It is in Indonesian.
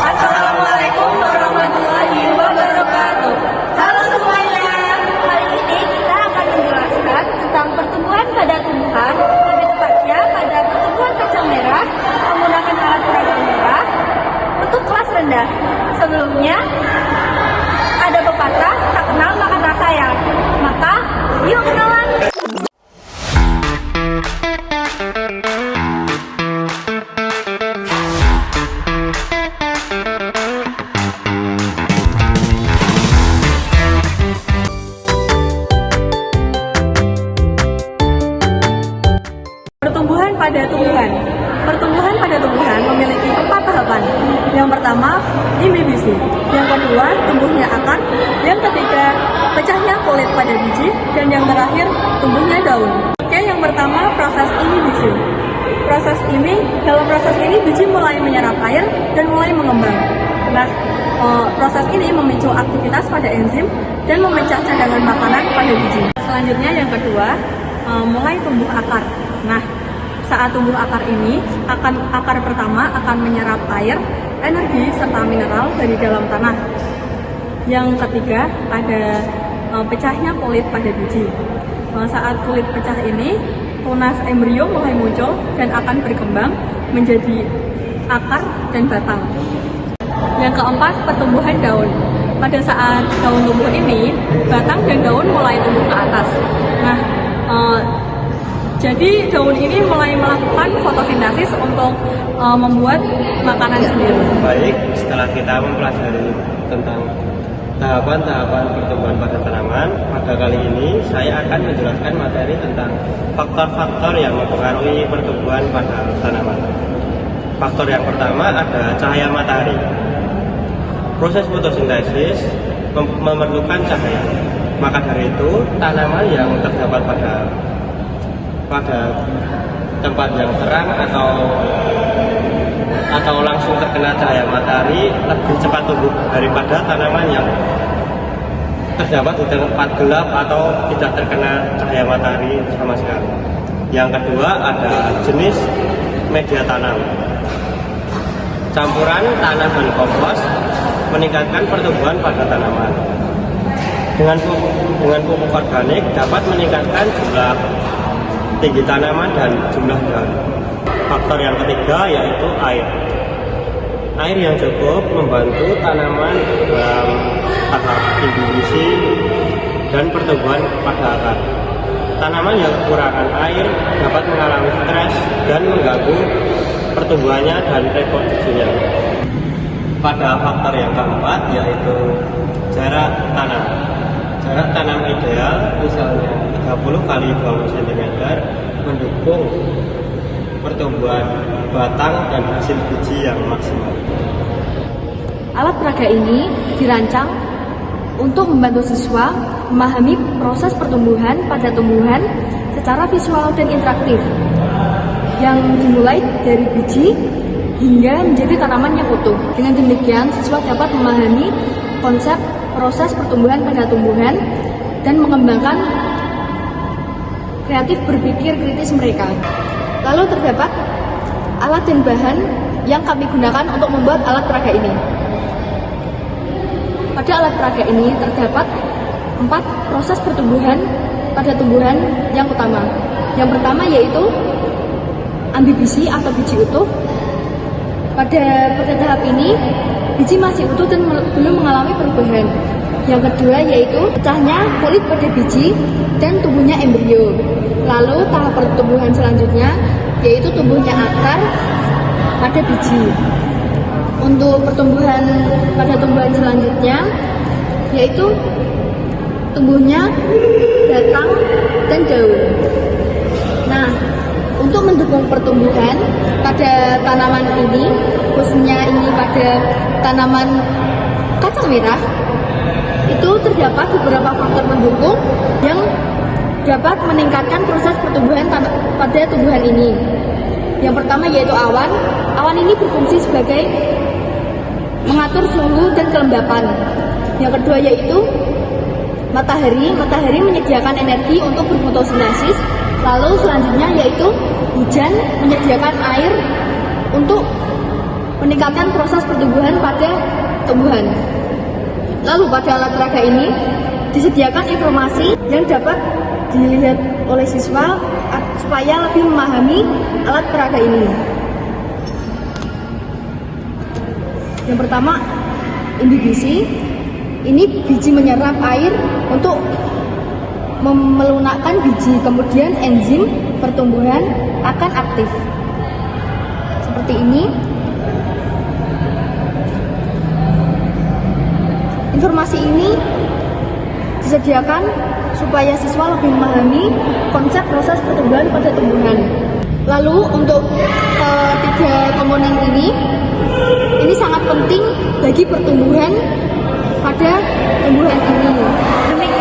Assalamualaikum warahmatullahi wabarakatuh. Halo semuanya, kali ini kita akan menjelaskan tentang pertumbuhan pada tumbuhan, lebih tepatnya pada pertumbuhan kacang merah menggunakan alat peraga merah untuk kelas rendah. Sebelumnya, ada pepatah tak kenal maka tak sayang. Maka, yuk kenalan. Pertumbuhan pada tumbuhan. Pertumbuhan pada tumbuhan memiliki 4 tahapan. Yang pertama, imbibiasi. Yang kedua, tumbuhnya akar. Yang ketiga, pecahnya kulit pada biji. Dan yang terakhir, tumbuhnya daun. Oke, yang pertama, proses imbibiasi. Dalam proses ini biji mulai menyerap air dan mulai mengembang. Nah, proses ini memicu aktivitas pada enzim dan memecah cadangan makanan pada biji. Selanjutnya yang kedua, mulai tumbuh akar. Nah, saat tumbuh akar ini, akar pertama akan menyerap air, energi, serta mineral dari dalam tanah. Yang ketiga, ada pecahnya kulit pada biji. Saat kulit pecah ini, tunas embrio mulai muncul dan akan berkembang menjadi akar dan batang. Yang keempat, pertumbuhan daun. Pada saat daun tumbuh ini, batang dan daun mulai tumbuh ke atas. Nah, jadi daun ini mulai melakukan fotosintesis untuk membuat makanan sendiri. Baik, setelah kita mempelajari tentang tahapan-tahapan pertumbuhan pada tanaman, pada kali ini saya akan menjelaskan materi tentang faktor-faktor yang mempengaruhi pertumbuhan pada tanaman. Faktor yang pertama ada cahaya matahari. Proses fotosintesis memerlukan cahaya. Maka dari itu, tanaman yang terdapat pada tempat yang terang atau langsung terkena cahaya matahari lebih cepat tumbuh daripada tanaman yang terdapat di tempat gelap atau tidak terkena cahaya matahari sama sekali. Yang kedua ada jenis media tanam. Campuran tanah dan kompos meningkatkan pertumbuhan pada tanaman. Dengan pupuk organik dapat meningkatkan jumlah tinggi tanaman dan jumlah daun. Faktor yang ketiga yaitu air. Air yang cukup membantu tanaman dalam tahap imbibiasi dan pertumbuhan pada akar. Tanaman yang kekurangan air dapat mengalami stres dan mengganggu pertumbuhannya dan reproduksinya. Pada faktor yang keempat yaitu jarak tanam. Jarak tanam ideal misalnya 30 kali 20 cm mendukung pertumbuhan batang dan hasil biji yang maksimal. Alat peraga ini dirancang untuk membantu siswa memahami proses pertumbuhan pada tumbuhan secara visual dan interaktif, yang dimulai dari biji hingga menjadi tanaman yang utuh. Dengan demikian, siswa dapat memahami konsep proses pertumbuhan pada tumbuhan dan mengembangkan kreatif berpikir kritis mereka. Lalu terdapat alat dan bahan yang kami gunakan untuk membuat alat peraga ini. Pada alat peraga ini terdapat 4 proses pertumbuhan pada tumbuhan yang utama. Yang pertama yaitu ambibisi atau biji utuh. Pada tahap ini, biji masih utuh dan belum mengalami perubahan. Yang kedua yaitu pecahnya kulit pada biji dan tumbuhnya embrio. Lalu tahap pertumbuhan selanjutnya yaitu tumbuhnya akar pada biji. Untuk pertumbuhan pada tumbuhan selanjutnya yaitu tumbuhnya batang dan daun. Nah, untuk mendukung pertumbuhan pada tanaman ini, khususnya ini pada tanaman kacang merah, itu terdapat beberapa faktor pendukung yang dapat meningkatkan proses pertumbuhan pada tumbuhan ini. Yang pertama yaitu awan. Awan ini berfungsi sebagai mengatur suhu dan kelembapan. Yang kedua yaitu matahari. Matahari menyediakan energi untuk berfotosintesis. Lalu selanjutnya yaitu hujan, menyediakan air untuk meningkatkan meningkatkan proses pertumbuhan pada tumbuhan. Lalu pada alat peraga ini disediakan informasi yang dapat dilihat oleh siswa supaya lebih memahami alat peraga ini. Yang pertama, imbibisi. Ini biji menyerap air untuk melunakkan biji, kemudian enzim pertumbuhan akan aktif. Seperti ini. Informasi ini disediakan supaya siswa lebih memahami konsep proses pertumbuhan pada tumbuhan. Lalu untuk ketiga komponen ini sangat penting bagi pertumbuhan pada tumbuhan ini. Demikian